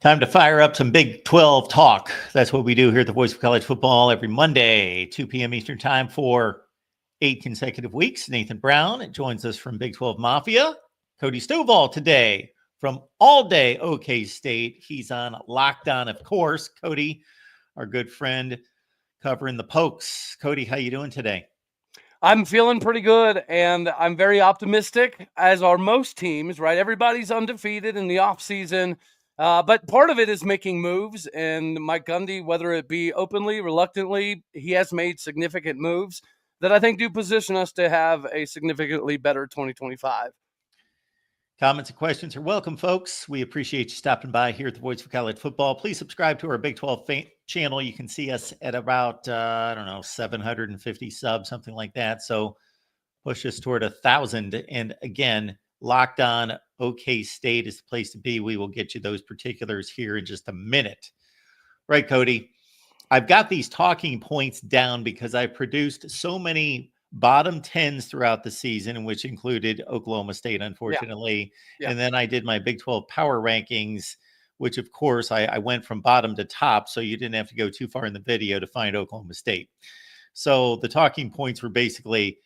Time to fire up some Big 12 talk. That's what we do here at the Voice of College Football every Monday, 2 p.m. Eastern Time for 8 consecutive weeks. Nathan Brown joins us from Big 12 Mafia. Cody Stovall today from All Day OK State. He's on lockdown, of course. Cody, our good friend, covering the Pokes. Cody, how you doing today? I'm feeling pretty good, and I'm very optimistic, as are most teams, right? Everybody's undefeated in the offseason, but part of it is making moves, and Mike Gundy, whether it be openly, reluctantly, he has made significant moves that I think do position us to have a significantly better 2025. Comments and questions are welcome, folks. We appreciate you stopping by here at the Voice of College Football. Please subscribe to our Big 12 channel. You can see us at about, 750 subs, something like that. So push us toward 1,000. And again, Locked On OK State is the place to be. We will get you those particulars here in just a minute. Right, Cody? I've got these talking points down because I've produced so many bottom 10s throughout the season, which included Oklahoma State, unfortunately. Yeah. And then I did my Big 12 power rankings, which, of course, I went from bottom to top. So you didn't have to go too far in the video to find Oklahoma State. So the talking points were basically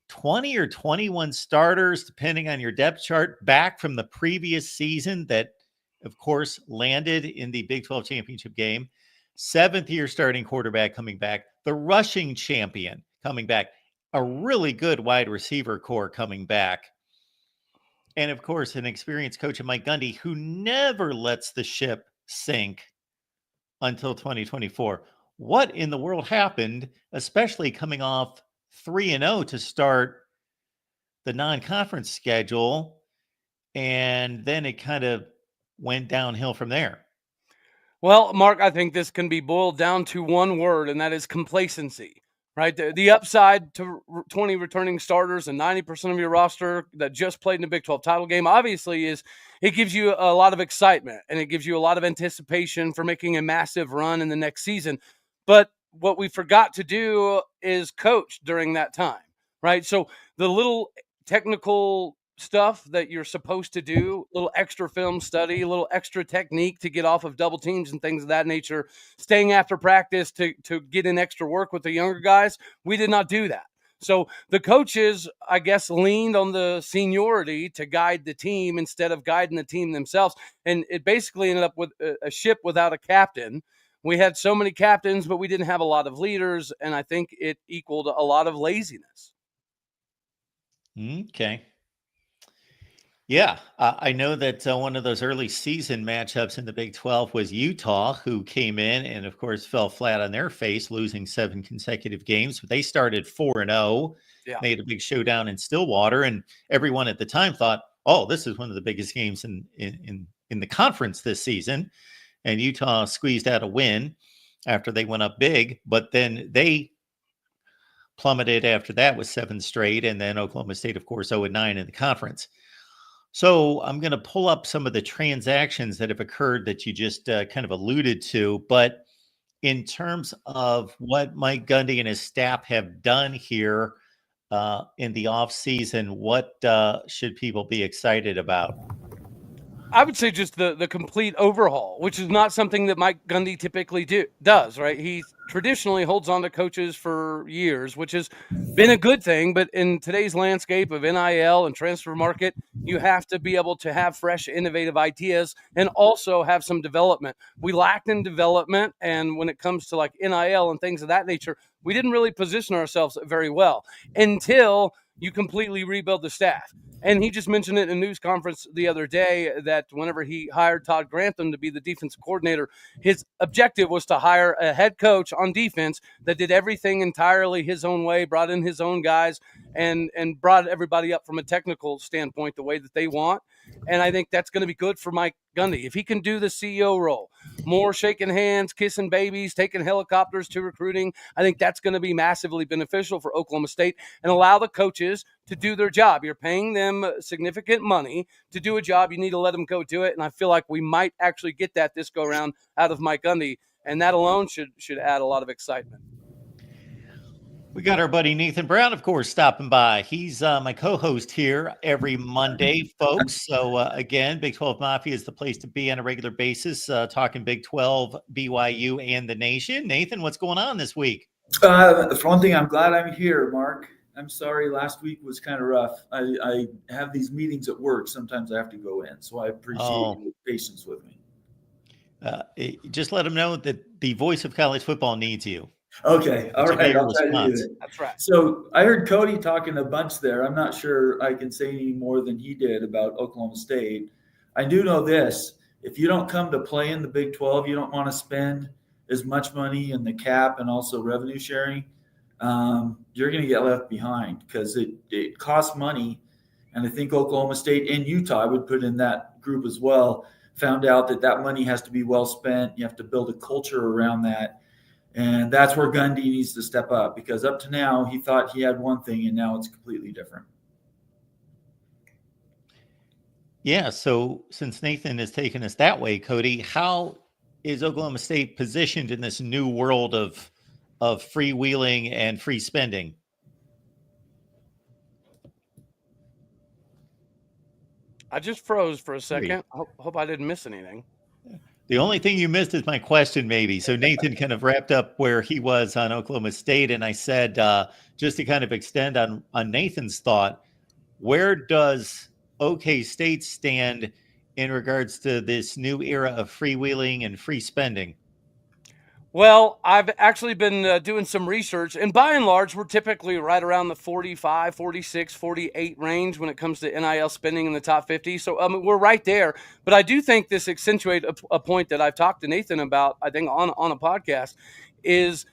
20 or 21 starters, depending on your depth chart, back from the previous season that, of course, landed in the Big 12 championship game. Seventh-year starting quarterback coming back, the rushing champion coming back, a really good wide receiver core coming back, and, of course, an experienced coach in Mike Gundy who never lets the ship sink until 2024. What in the world happened, especially coming off 3-0 to start the non-conference schedule, and then it kind of went downhill from there? Well, Mark, I think this can be boiled down to one word, and that is complacency, right? The upside to 20 returning starters and 90% of your roster that just played in the Big 12 title game, obviously, is it gives you a lot of excitement, and it gives you a lot of anticipation for making a massive run in the next season. But what we forgot to do is coach during that time, right? So the little technical stuff that you're supposed to do, a little extra film study, a little extra technique to get off of double teams and things of that nature, staying after practice to get in extra work with the younger guys. We did not do that. So the coaches, I guess, leaned on the seniority to guide the team instead of guiding the team themselves. And it basically ended up with a ship without a captain. We had so many captains, but we didn't have a lot of leaders. And I think it equaled a lot of laziness. Okay. Yeah, I know that one of those early season matchups in the Big 12 was Utah, who came in and, of course, fell flat on their face, losing 7 consecutive games. But they started 4-0, made a big showdown in Stillwater, and everyone at the time thought, "Oh, this is one of the biggest games in the conference this season." And Utah squeezed out a win after they went up big, but then they plummeted after that with 7 straight, and then Oklahoma State, of course, 0-9 in the conference. So I'm going to pull up some of the transactions that have occurred that you just kind of alluded to. But in terms of what Mike Gundy and his staff have done here in the offseason, what should people be excited about? I would say just the complete overhaul, which is not something that Mike Gundy typically does, right? He traditionally holds on to coaches for years, which has been a good thing. But in today's landscape of NIL and transfer market, you have to be able to have fresh, innovative ideas and also have some development. We lacked in development. And when it comes to like NIL and things of that nature, we didn't really position ourselves very well until you completely rebuild the staff. And he just mentioned it in a news conference the other day that whenever he hired Todd Grantham to be the defensive coordinator, his objective was to hire a head coach on defense that did everything entirely his own way, brought in his own guys, and brought everybody up from a technical standpoint the way that they want. And I think that's going to be good for Mike Gundy. If he can do the CEO role, more shaking hands, kissing babies, taking helicopters to recruiting, I think that's going to be massively beneficial for Oklahoma State and allow the coaches to do their job. You're paying them significant money to do a job. You need to let them go do it. And I feel like we might actually get that this go around out of Mike Gundy. And that alone should add a lot of excitement. We got our buddy Nathan Brown, of course, stopping by. He's my co-host here every Monday, folks. So again, Big 12 Mafia is the place to be on a regular basis, talking Big 12, BYU, and the nation. Nathan, what's going on this week? For one thing, I'm glad I'm here, Mark. I'm sorry, last week was kind of rough. I have these meetings at work. Sometimes I have to go in, so I appreciate your patience with me. Just let them know that the voice of college football needs you. Okay, all right. I'll try to do it. That's right. So I heard Cody talking a bunch there. I'm not sure I can say any more than he did about Oklahoma State. I do know this. If you don't come to play in the Big 12, you don't want to spend as much money in the cap and also revenue sharing, you're going to get left behind because it costs money. And I think Oklahoma State and Utah, I would put in that group as well, found out that money has to be well spent. You have to build a culture around that. And that's where Gundy needs to step up, because up to now he thought he had one thing and now it's completely different. Yeah. So since Nathan has taken us that way, Cody, how is Oklahoma State positioned in this new world of freewheeling and free spending? I just froze for a second. Hope I didn't miss anything. The only thing you missed is my question, maybe. So Nathan kind of wrapped up where he was on Oklahoma State. And I said, just to kind of extend on Nathan's thought, where does OK State stand in regards to this new era of freewheeling and free spending? Well, I've actually been doing some research, and by and large, we're typically right around the 45, 46, 48 range when it comes to NIL spending in the top 50. So we're right there. But I do think this accentuates a point that I've talked to Nathan about, I think, on a podcast, is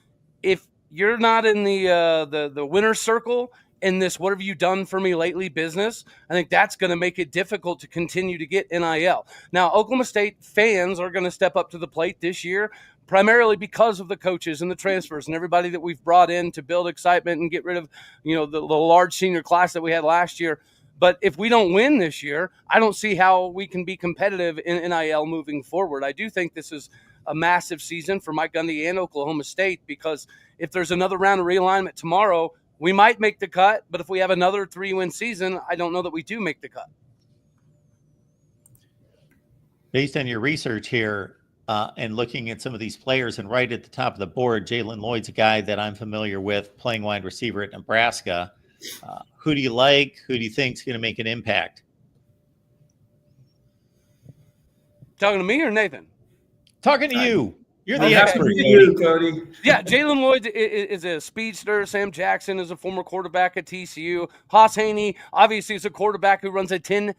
if you're not in the winner's circle in this "what have you done for me lately" business, I think that's going to make it difficult to continue to get NIL. Now, Oklahoma State fans are going to step up to the plate this year, primarily because of the coaches and the transfers and everybody that we've brought in to build excitement and get rid of, the large senior class that we had last year. But if we don't win this year, I don't see how we can be competitive in NIL moving forward. I do think this is a massive season for Mike Gundy and Oklahoma State, because if there's another round of realignment tomorrow, we might make the cut. But if we have another 3-win season, I don't know that we do make the cut. Based on your research here, and looking at some of these players, and right at the top of the board, Jalen Lloyd's a guy that I'm familiar with, playing wide receiver at Nebraska. Who do you like? Who do you think is going to make an impact? Talking to me or Nathan? Talking to you. You're the expert, Cody. Yeah, Jalen Lloyd is a speedster. Sam Jackson is a former quarterback at TCU. Haas Haney, obviously, is a quarterback who runs a 10.6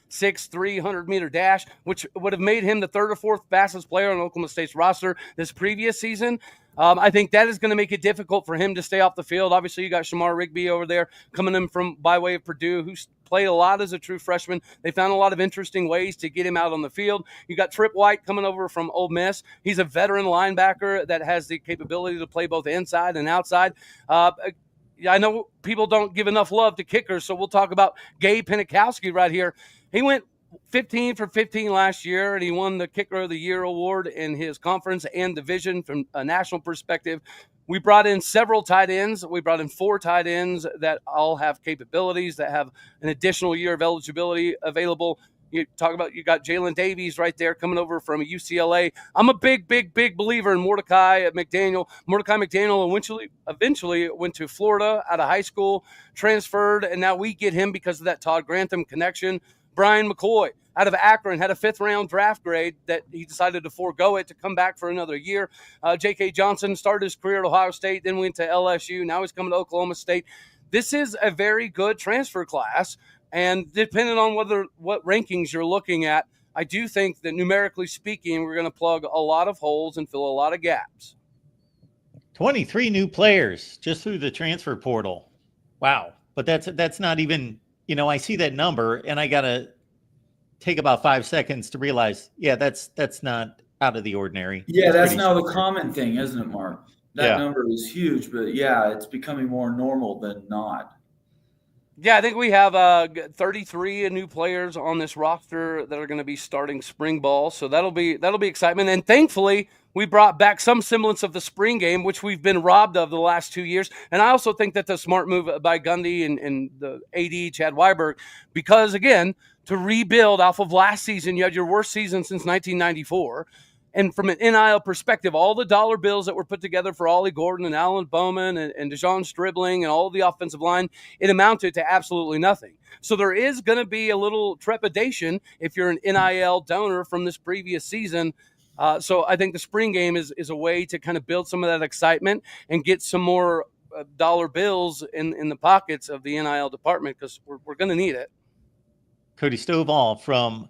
300-meter dash, which would have made him the third or fourth fastest player on Oklahoma State's roster this previous season. I think that is going to make it difficult for him to stay off the field. Obviously, you got Shamar Rigby over there coming in from by way of Purdue, who's played a lot as a true freshman. They found a lot of interesting ways to get him out on the field. You got Trip White coming over from Ole Miss. He's a veteran linebacker that has the capability to play both inside and outside. I know people don't give enough love to kickers, so we'll talk about Gabe Pinikowski right here. He went 15 for 15 last year, and he won the Kicker of the Year award in his conference and division from a national perspective. We brought in several tight ends. We brought in 4 tight ends that all have capabilities, that have an additional year of eligibility available. You got Jalen Davies right there coming over from UCLA. I'm a big believer in Mordecai McDaniel. Mordecai McDaniel eventually went to Florida out of high school, transferred, and now we get him because of that Todd Grantham connection. Brian McCoy out of Akron had a 5th-round draft grade that he decided to forego it to come back for another year. J.K. Johnson started his career at Ohio State, then went to LSU. Now he's coming to Oklahoma State. This is a very good transfer class, and depending on what rankings you're looking at, I do think that numerically speaking, we're going to plug a lot of holes and fill a lot of gaps. 23 new players just through the transfer portal. Wow. But that's not even, I see that number and I got to take about 5 seconds to realize, that's not out of the ordinary. Yeah, that's now the common thing, isn't it, Mark? That number is huge, but it's becoming more normal than not. Yeah, I think we have 33 new players on this roster that are going to be starting spring ball, so that'll be excitement. And thankfully, we brought back some semblance of the spring game, which we've been robbed of the last 2 years. And I also think that's a smart move by Gundy and the AD Chad Weiberg, because again, to rebuild off of last season, you had your worst season since 1994. And from an NIL perspective, all the dollar bills that were put together for Ollie Gordon and Alan Bowman and Dejon Stribling and all of the offensive line, it amounted to absolutely nothing. So there is going to be a little trepidation if you're an NIL donor from this previous season. So I think the spring game is a way to kind of build some of that excitement and get some more dollar bills in the pockets of the NIL department, because we're going to need it. Cody Stovall from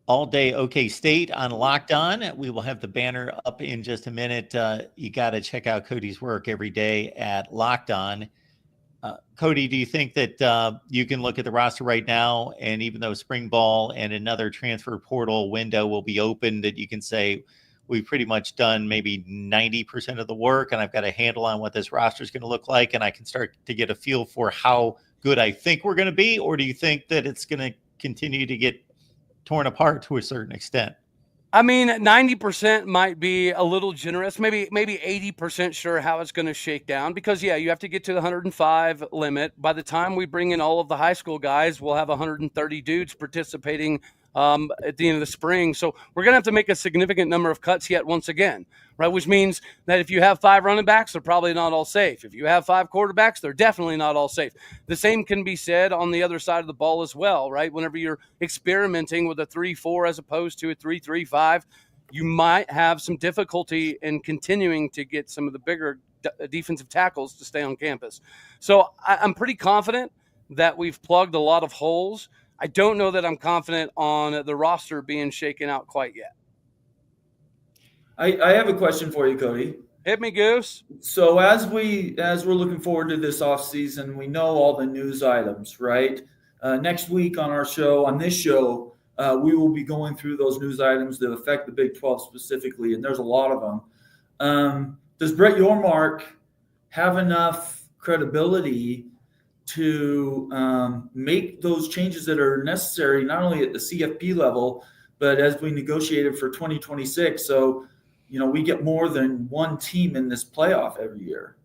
All Day OK State on Locked On. We will have the banner up in just a minute. You got to check out Cody's work every day at Locked On. Cody, do you think that you can look at the roster right now, and even though spring ball and another transfer portal window will be open, that you can say we've pretty much done maybe 90% of the work, and I've got a handle on what this roster is going to look like, and I can start to get a feel for how good I think we're going to be? Or do you think that it's going to continue to get torn apart to a certain extent? I mean, 90% might be a little generous, maybe 80% sure how it's going to shake down, because yeah, you have to get to the 105 limit. By the time we bring in all of the high school guys, we'll have 130 dudes participating at the end of the spring. So we're going to have to make a significant number of cuts yet once again, right? Which means that if you have 5 running backs, they're probably not all safe. If you have 5 quarterbacks, they're definitely not all safe. The same can be said on the other side of the ball as well, right? Whenever you're experimenting with a 3-4 as opposed to a 3-3-5, you might have some difficulty in continuing to get some of the bigger defensive tackles to stay on campus. So I'm pretty confident that we've plugged a lot of holes. I don't know that I'm confident on the roster being shaken out quite yet. I have a question for you, Cody. Hit me, Goose. So as we're looking forward to this off season, we know all the news items, right? Next week on this show, we will be going through those news items that affect the Big 12 specifically, and there's a lot of them. Does Brett Yormark have enough credibility to make those changes that are necessary, not only at the CFP level, but as we negotiated for 2026? So, we get more than one team in this playoff every year.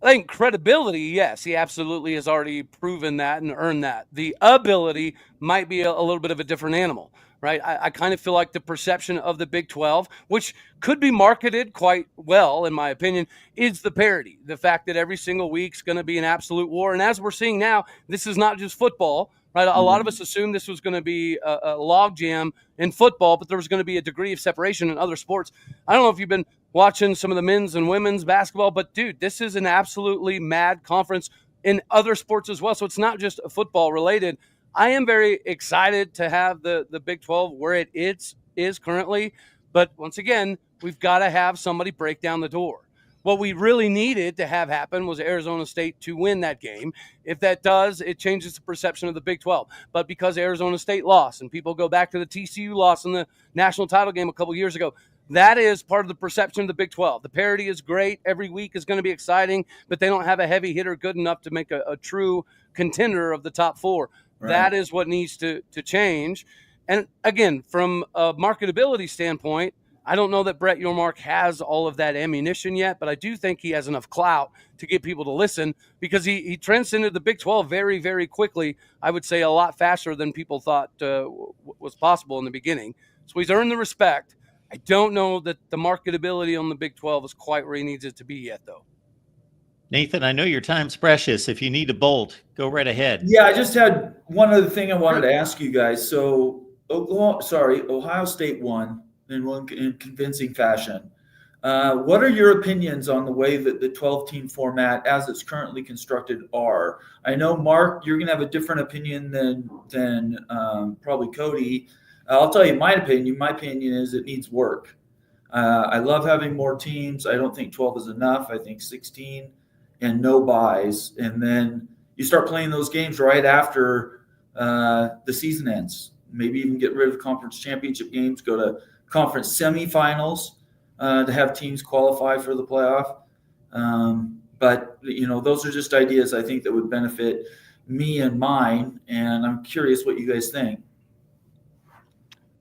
I think credibility, yes, he absolutely has already proven that and earned that. The ability might be a little bit of a different animal, right? I kind of feel like the perception of the Big 12, which could be marketed quite well, in my opinion, is the parity. The fact that every single week's going to be an absolute war. And as we're seeing now, this is not just football, right? A lot of us assumed this was going to be a logjam in football, but there was going to be a degree of separation in other sports. I don't know if you've been watching some of the men's and women's basketball, but dude, this is an absolutely mad conference in other sports as well. So it's not just football related. I am very excited to have the Big 12 where it is currently. But once again, we've got to have somebody break down the door. What we really needed to have happen was Arizona State to win that game. If that does, it changes the perception of the Big 12. But because Arizona State lost, and people go back to the TCU loss in the national title game a couple years ago, that is part of the perception of the Big 12. The parity is great. Every week is going to be exciting, but they don't have a heavy hitter good enough to make a true contender of the top 4. Right. That is what needs to change. And again, from a marketability standpoint, I don't know that Brett Yormark has all of that ammunition yet, but I do think he has enough clout to get people to listen, because he transcended the Big 12 very, very quickly. I would say a lot faster than people thought was possible in the beginning. So he's earned the respect. I don't know that the marketability on the Big 12 is quite where he needs it to be yet, though. Nathan, I know your time's precious. If you need a bolt, go right ahead. Yeah, I just had one other thing I wanted to ask you guys. So, Ohio State won in convincing fashion. What are your opinions on the way that the 12-team format, as it's currently constructed, are? I know, Mark, you're going to have a different opinion than probably Cody. I'll tell you my opinion. My opinion is it needs work. I love having more teams. I don't think 12 is enough. I think 16 and no buys. And then you start playing those games right after the season ends. Maybe even get rid of conference championship games, go to conference semifinals to have teams qualify for the playoff. But, those are just ideas I think that would benefit me and mine, and I'm curious what you guys think.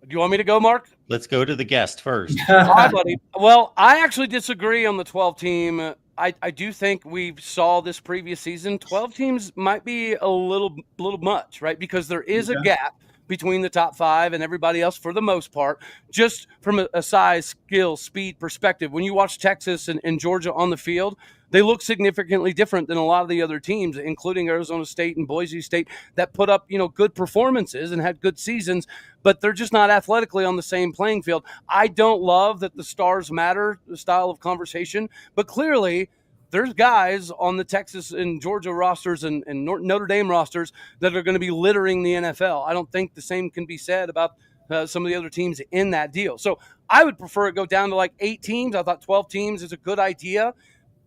Do you want me to go, Mark? Let's go to the guest first. Hi, buddy. Well, I actually disagree on the 12 team. I do think we saw this previous season. 12 teams might be a little much, right? Because there is a gap between the top 5 and everybody else for the most part, just from a size, skill, speed perspective. When you watch Texas and Georgia on the field, they look significantly different than a lot of the other teams, including Arizona State and Boise State, that put up, good performances and had good seasons, but they're just not athletically on the same playing field. I don't love that the stars matter, the style of conversation, but clearly there's guys on the Texas and Georgia rosters and Notre Dame rosters that are going to be littering the NFL. I don't think the same can be said about some of the other teams in that deal. So I would prefer it go down to like 8 teams. I thought 12 teams is a good idea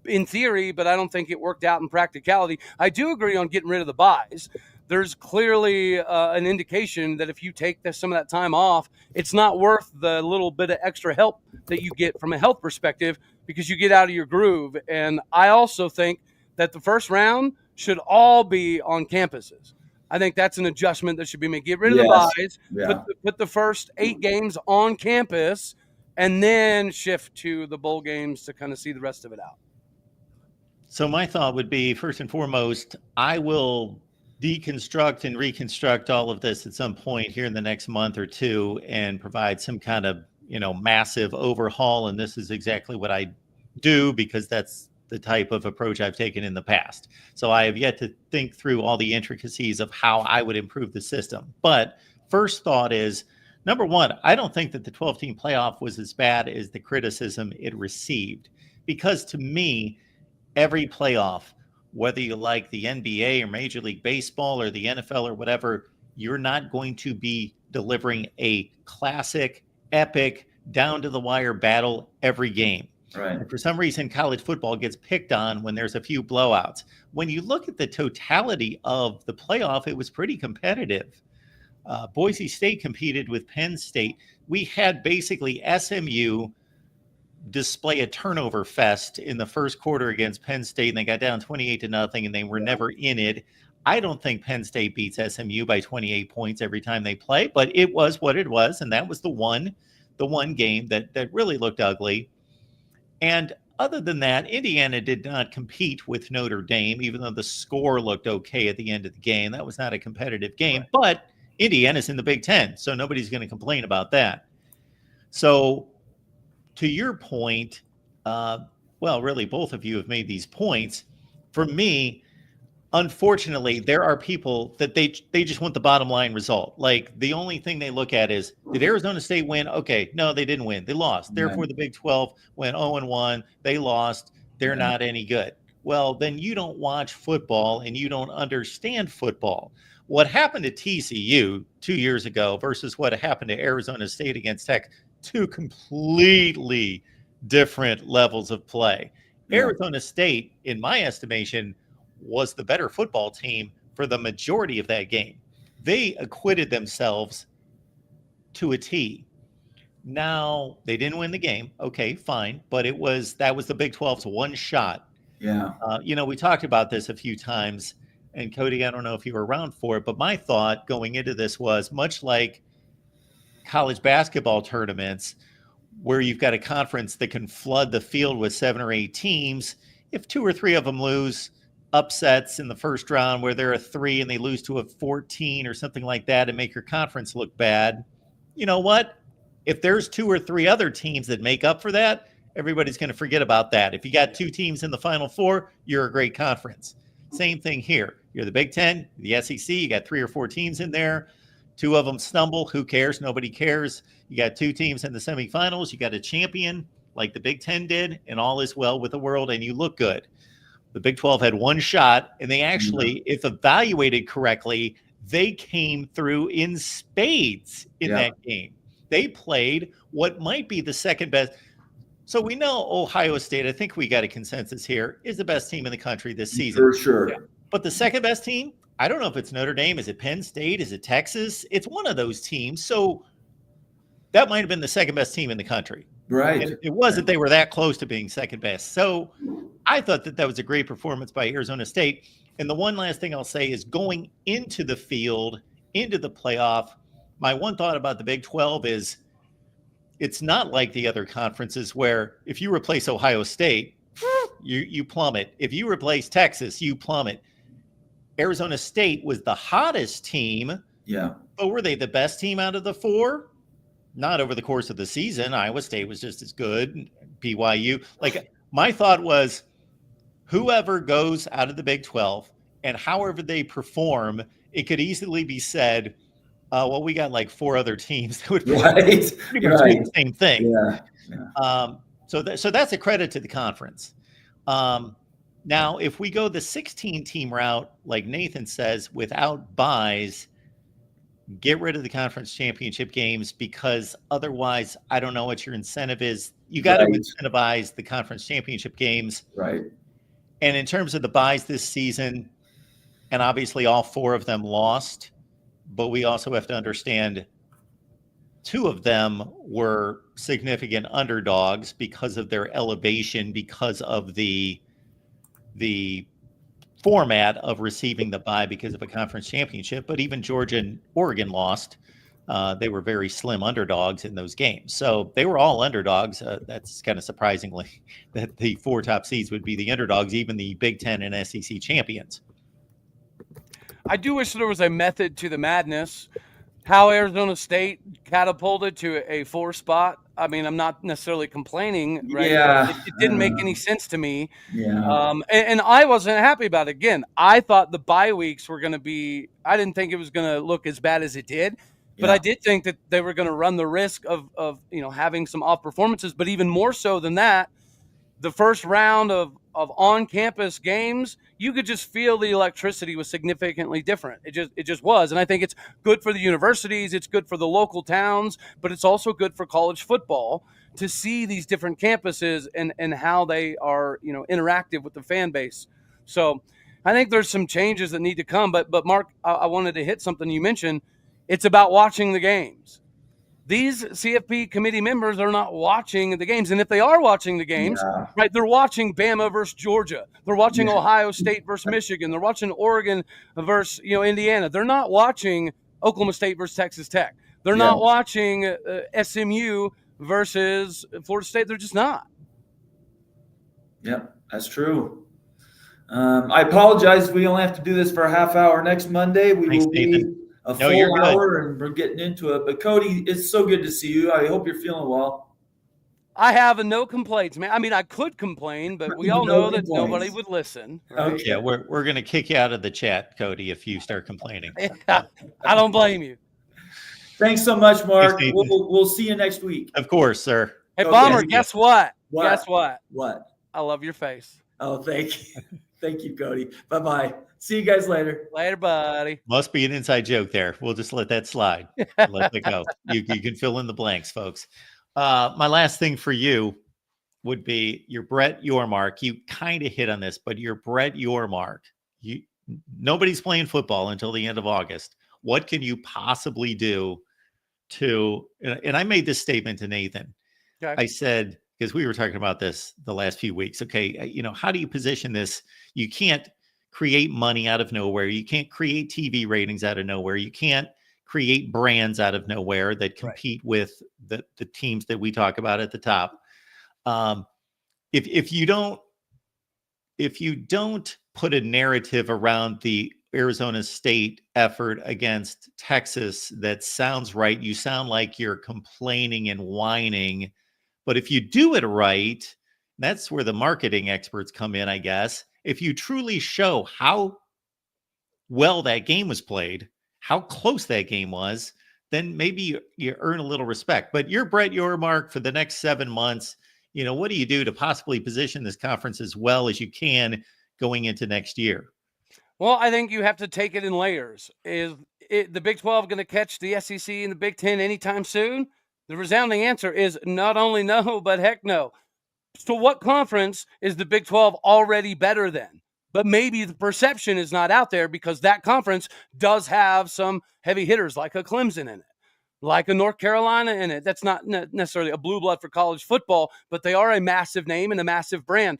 in theory, but I don't think it worked out in practicality. I do agree on getting rid of the buys. There's clearly an indication that if you take some of that time off, it's not worth the little bit of extra help that you get from a health perspective because you get out of your groove. And I also think that the first round should all be on campuses. I think that's an adjustment that should be made. Get rid of the buys, put the first 8 games on campus, and then shift to the bowl games to kind of see the rest of it out. So my thought would be, first and foremost, I will deconstruct and reconstruct all of this at some point here in the next month or two and provide some kind of, massive overhaul. And this is exactly what I do because that's the type of approach I've taken in the past. So I have yet to think through all the intricacies of how I would improve the system. But first thought is, number one, I don't think that the 12-team playoff was as bad as the criticism it received. Because to me, every playoff, whether you like the NBA or Major League Baseball or the NFL or whatever, you're not going to be delivering a classic, epic, down-to-the-wire battle every game. Right. And for some reason, college football gets picked on when there's a few blowouts. When you look at the totality of the playoff, it was pretty competitive. Boise State competed with Penn State. We had basically SMU display a turnover fest in the first quarter against Penn State, and they got down 28-0, and they were never in it. I don't think Penn State beats SMU by 28 points every time they play, but it was what it was, and that was the one game that really looked ugly. And other than that, Indiana did not compete with Notre Dame, even though the score looked okay at the end of the game. That was not a competitive game, but Indiana's in the Big Ten, so nobody's going to complain about that. So to your point, really, both of you have made these points. For me, unfortunately, there are people that they just want the bottom line result. Like the only thing they look at is, did Arizona State win? Okay, no, they didn't win. They lost. Therefore, the Big 12 went 0-1. They lost. They're not any good. Well, then you don't watch football and you don't understand football. What happened to TCU 2 years ago versus what happened to Arizona State against Tech, 2 completely different levels of play. Arizona State, in my estimation, was the better football team for the majority of that game. They acquitted themselves to a T. Now, they didn't win the game. Okay, fine. But that was the Big 12's one shot. Yeah. We talked about this a few times. And Cody, I don't know if you were around for it, but my thought going into this was much like college basketball tournaments where you've got a conference that can flood the field with 7 or 8 teams. If 2 or 3 of them lose, upsets in the first round where there are 3 and they lose to a 14 or something like that and make your conference look bad, you know what? If there's 2 or 3 other teams that make up for that, everybody's going to forget about that. If you got 2 teams in the Final Four, you're a great conference. Same thing here. You're the Big Ten, the SEC, you got 3 or 4 teams in there. 2 of them stumble. Who cares? Nobody cares. You got 2 teams in the semifinals. You got a champion like the Big Ten did, and all is well with the world, and you look good. The Big 12 had one shot, and they actually, if evaluated correctly, they came through in spades in that game. They played what might be the second best. So we know Ohio State, I think we got a consensus here, is the best team in the country this season. For sure. Yeah. But the second best team, I don't know if it's Notre Dame. Is it Penn State? Is it Texas? It's one of those teams. So that might have been the second best team in the country. Right. And it wasn't they were that close to being second best. So I thought that was a great performance by Arizona State. And the one last thing I'll say is going into the field, into the playoff, my one thought about the Big 12 is it's not like the other conferences where if you replace Ohio State, you plummet. If you replace Texas, you plummet. Arizona State was the hottest team. Yeah. But were they the best team out of the four? Not over the course of the season. Iowa State was just as good. BYU. Like, my thought was whoever goes out of the Big 12 and however they perform, it could easily be said, well, we got like 4 other teams that would pretty much do the same thing. Yeah. So that's a credit to the conference. Now, if we go the 16-team route, like Nathan says, without buys, get rid of the conference championship games, because otherwise, I don't know what your incentive is. You got to incentivize the conference championship games. Right. And in terms of the buys this season, and obviously all 4 of them lost, but we also have to understand 2 of them were significant underdogs because of their elevation, because of the format of receiving the bye because of a conference championship. But even Georgia and Oregon lost. They were very slim underdogs in those games. So they were all underdogs. That's kind of surprisingly that the 4 top seeds would be the underdogs, even the Big Ten and SEC champions. I do wish there was a method to the madness. How Arizona State catapulted to a 4 spot. I mean, I'm not necessarily complaining, right? Yeah. It didn't make any sense to me. Yeah. And I wasn't happy about it. Again, I thought the bye weeks were going to be, I didn't think it was going to look as bad as it did. But I did think that they were going to run the risk of having some off performances. But even more so than that, the first round of on-campus games, you could just feel the electricity was significantly different. It just was. And I think it's good for the universities, it's good for the local towns, but it's also good for college football to see these different campuses and how they are, interactive with the fan base. So I think there's some changes that need to come. But Mark, I wanted to hit something you mentioned. It's about watching the games. These CFP committee members are not watching the games. And if they are watching the games, right, they're watching Bama versus Georgia. They're watching Ohio State versus Michigan. They're watching Oregon versus, Indiana. They're not watching Oklahoma State versus Texas Tech. They're not watching SMU versus Florida State. They're just not. Yep, that's true. I apologize. We only have to do this for a half hour. Next Monday, we will be a full hour, and we're getting into it. But Cody, it's so good to see you. I hope you're feeling well. I have no complaints, man. I mean, I could complain, but we all know that nobody would listen. Right? Okay. Yeah, we're going to kick you out of the chat, Cody, if you start complaining. I don't blame you. Thanks so much, Mark. We'll see you next week. Of course, sir. Hey, Bomber, guess what? Guess what? What? I love your face. Oh, thank you. Thank you, Cody. Bye-bye. See you guys later. Later, buddy. Must be an inside joke there. We'll just let that slide. Let it go. You can fill in the blanks, folks. My last thing for you would be your Brett Yormark. You kind of hit on this, but your Brett Yormark. Nobody's playing football until the end of August. What can you possibly do to? And I made this statement to Nathan. Okay. I said, because we were talking about this the last few weeks. Okay, how do you position this? You can't create money out of nowhere. You can't create TV ratings out of nowhere. You can't create brands out of nowhere that compete with the teams that we talk about at the top. If you don't put a narrative around the Arizona State effort against Texas that sounds right, you sound like you're complaining and whining. But if you do it right, that's where the marketing experts come in, I guess. If you truly show how well that game was played, how close that game was, then maybe you earn a little respect. But you're Brett Yormark for the next 7 months. What do you do to possibly position this conference as well as you can going into next year? Well, I think you have to take it in layers. Is the Big 12 going to catch the SEC and the Big 10 anytime soon? The resounding answer is not only no, but heck no. So what conference is the Big 12 already better than? But maybe the perception is not out there because that conference does have some heavy hitters like a Clemson in it, like a North Carolina in it. That's not necessarily a blue blood for college football, but they are a massive name and a massive brand.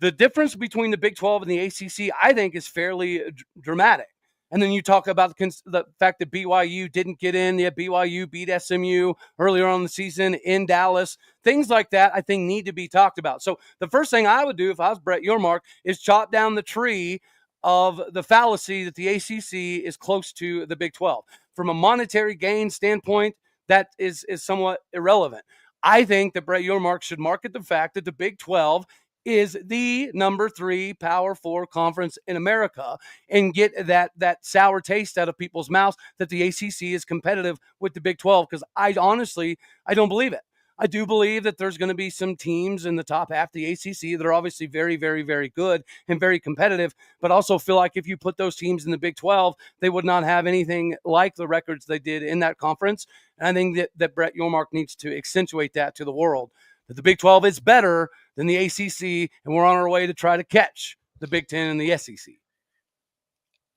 The difference between the Big 12 and the ACC, I think, is fairly dramatic. And then you talk about the fact that BYU didn't get in. Yeah, BYU beat SMU earlier on in the season in Dallas. Things like that, I think, need to be talked about. So the first thing I would do if I was Brett Yormark is chop down the tree of the fallacy that the ACC is close to the Big 12. From a monetary gain standpoint, that is somewhat irrelevant. I think that Brett Yormark should market the fact that the Big 12 is the number 3 Power 4 conference in America and get that sour taste out of people's mouths that the ACC is competitive with the Big 12, because I don't believe it. I do believe that there's going to be some teams in the top half of the ACC that are obviously very, very, very good and very competitive, but also feel like if you put those teams in the Big 12, they would not have anything like the records they did in that conference. And I think that Brett Yormark needs to accentuate that to the world, that the Big 12 is better than the ACC, and we're on our way to try to catch the Big 10 and the SEC.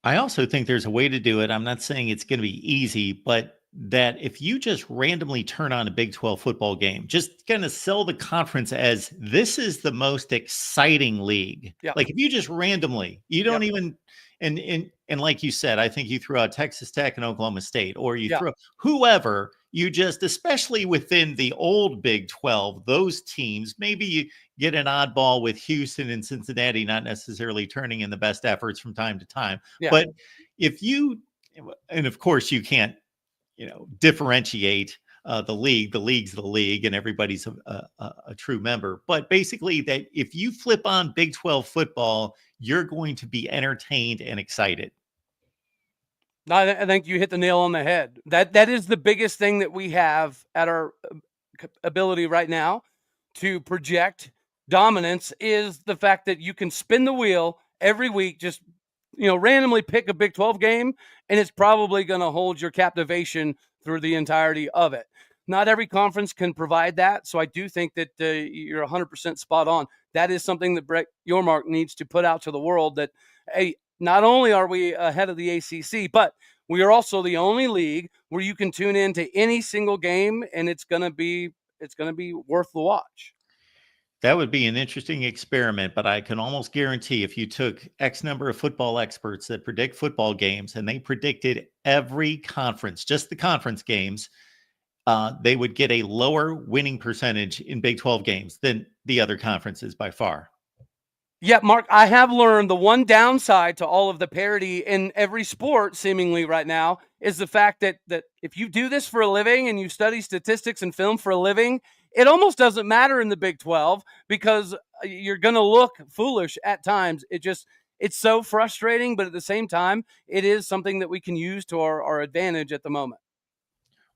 I also think there's a way to do it. I'm not saying it's going to be easy, but that if you just randomly turn on a Big 12 football game, just kind of sell the conference as this is the most exciting league. Yep. Like if you just randomly, you don't even, and like you said, I think you threw out Texas Tech and Oklahoma State, or you throw whoever, you just, especially within the old Big 12, those teams, maybe you get an oddball with Houston and Cincinnati, not necessarily turning in the best efforts from time to time. Yeah. But if you, and of course you can't, differentiate the league. The league's the league, and everybody's a true member. But basically, that if you flip on Big 12 football, you're going to be entertained and excited. I think you hit the nail on the head. That is the biggest thing that we have at our ability right now to project dominance, is the fact that you can spin the wheel every week, just randomly pick a Big 12 game, and it's probably going to hold your captivation through the entirety of it. Not every conference can provide that, so I do think that you're 100% spot on. That is something that Brett Yormark needs to put out to the world, that, hey, not only are we ahead of the ACC, but we are also the only league where you can tune in to any single game, and it's going to be worth the watch. That would be an interesting experiment, but I can almost guarantee if you took X number of football experts that predict football games and they predicted every conference, just the conference games, they would get a lower winning percentage in Big 12 games than the other conferences by far. Yeah, Mark, I have learned the one downside to all of the parity in every sport seemingly right now is the fact that if you do this for a living and you study statistics and film for a living, it almost doesn't matter in the Big 12 because you're going to look foolish at times. It's so frustrating, but at the same time, it is something that we can use to our advantage at the moment.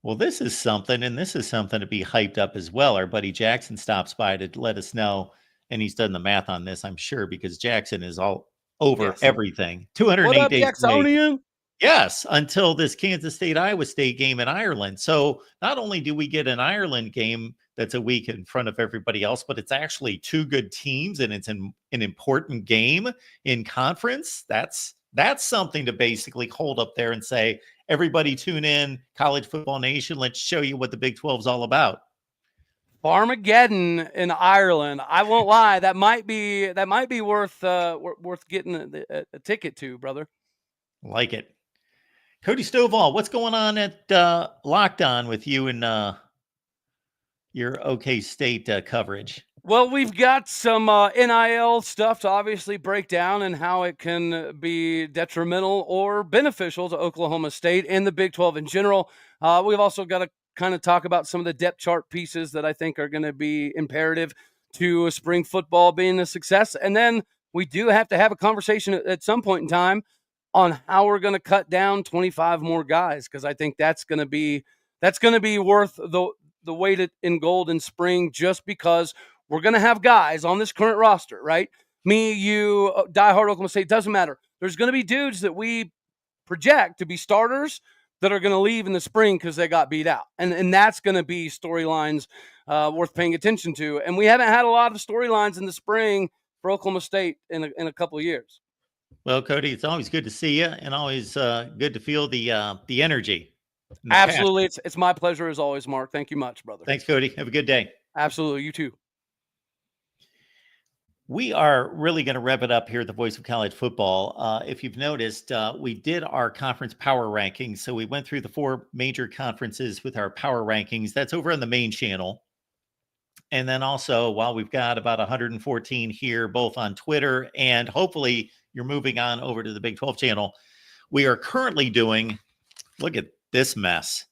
Well, this is something to be hyped up as well. Our buddy Jackson stops by to let us know, and he's done the math on this, I'm sure, because Jackson is all over everything. 208 what up, days. Jacksonian? Yes, until this Kansas State-Iowa State game in Ireland. So not only do we get an Ireland game that's a week in front of everybody else, but it's actually two good teams, and it's an important game in conference. That's something to basically hold up there and say, everybody tune in, College Football Nation. Let's show you what the Big 12 is all about. Farmageddon in Ireland. I won't lie. That might be worth getting a ticket to, brother. Like it. Cody Stovall, what's going on at Locked On with you and your OK State coverage? Well, we've got some NIL stuff to obviously break down and how it can be detrimental or beneficial to Oklahoma State and the Big 12 in general. We've also got to kind of talk about some of the depth chart pieces that I think are going to be imperative to spring football being a success. And then we do have to have a conversation at some point in time on how we're going to cut down 25 more guys, because I think that's going to be worth the weight in gold in spring, just because we're going to have guys on this current roster, right? Me, you, diehard Oklahoma State, doesn't matter. There's going to be dudes that we project to be starters that are going to leave in the spring because they got beat out. And that's going to be storylines worth paying attention to. And we haven't had a lot of storylines in the spring for Oklahoma State in a couple of years. Well, Cody, it's always good to see you, and always good to feel the energy. Absolutely. It's my pleasure as always, Mark. Thank you much, brother. Thanks, Cody. Have a good day. Absolutely. You too. We are really going to rev it up here at the Voice of College Football. If you've noticed, we did our conference power rankings. So we went through the 4 major conferences with our power rankings. That's over on the main channel. And then also, while we've got about 114 here, both on Twitter, and hopefully you're moving on over to the Big 12 channel, we are currently doing, look at this mess.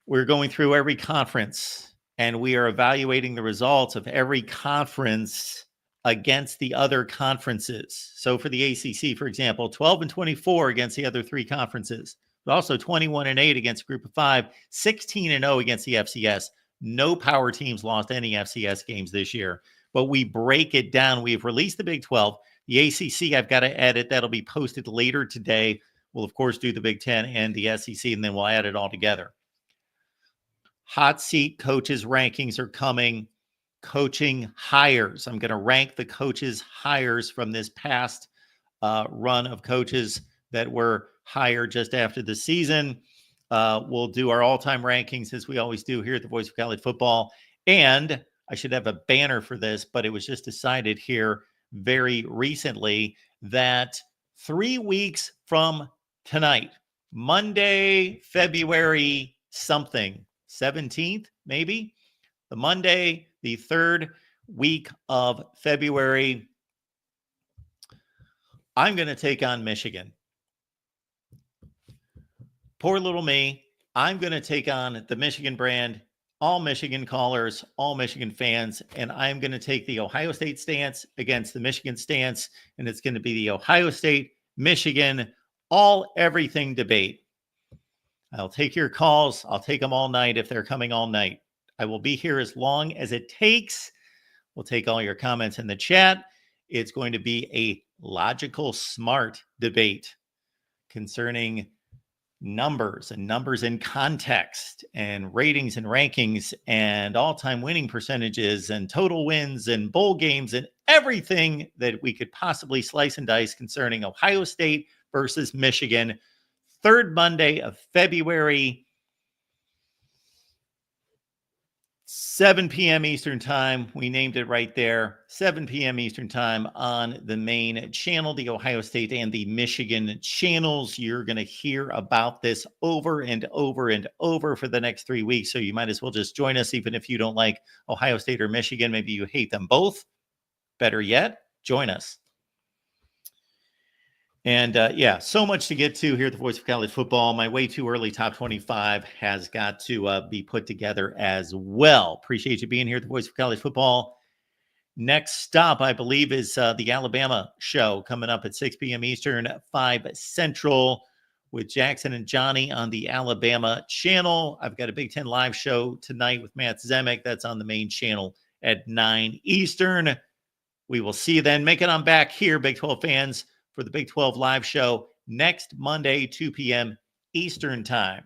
We're going through every conference, and we are evaluating the results of every conference against the other conferences. So for the ACC, for example, 12-24 against the other 3 conferences, but also 21-8 against a group of 5, 16-0 against the FCS. No power teams lost any FCS games this year, but we break it down. We've released the Big 12. The ACC, I've got to edit. That'll be posted later today. We'll, of course, do the Big 10 and the SEC, and then we'll add it all together. Hot seat coaches rankings are coming. Coaching hires. I'm going to rank the coaches hires from this past run of coaches that were hired just after the season. We'll do our all-time rankings as we always do here at the Voice of College Football. And I should have a banner for this, but it was just decided here very recently that 3 weeks from tonight, Monday, February something, 17th, maybe, the Monday, the 3rd week of February, I'm going to take on Michigan. Poor little me. I'm going to take on the Michigan brand, all Michigan callers, all Michigan fans, and I'm going to take the Ohio State stance against the Michigan stance, and it's going to be the Ohio State, Michigan, everything debate. I'll take your calls. I'll take them all night if they're coming all night. I will be here as long as it takes. We'll take all your comments in the chat. It's going to be a logical, smart debate concerning numbers in context and ratings and rankings and all-time winning percentages and total wins and bowl games and everything that we could possibly slice and dice concerning Ohio State versus Michigan. 3rd Monday of February, 7 p.m. Eastern Time. We named it right there. 7 p.m. Eastern Time on the main channel, the Ohio State and the Michigan channels. You're going to hear about this over and over and over for the next 3 weeks. So you might as well just join us, even if you don't like Ohio State or Michigan. Maybe you hate them both. Better yet, join us. And so much to get to here at the Voice of College Football. My way too early top 25 has got to be put together as well. Appreciate you being here at the Voice of College Football. Next stop, I believe, is the Alabama show coming up at 6 p.m. Eastern, 5 Central with Jackson and Johnny on the Alabama channel. I've got a Big Ten live show tonight with Matt Zemek. That's on the main channel at 9 Eastern. We will see you then. Make it on back here, Big 12 fans, for the Big 12 live show next Monday, 2 p.m. Eastern Time.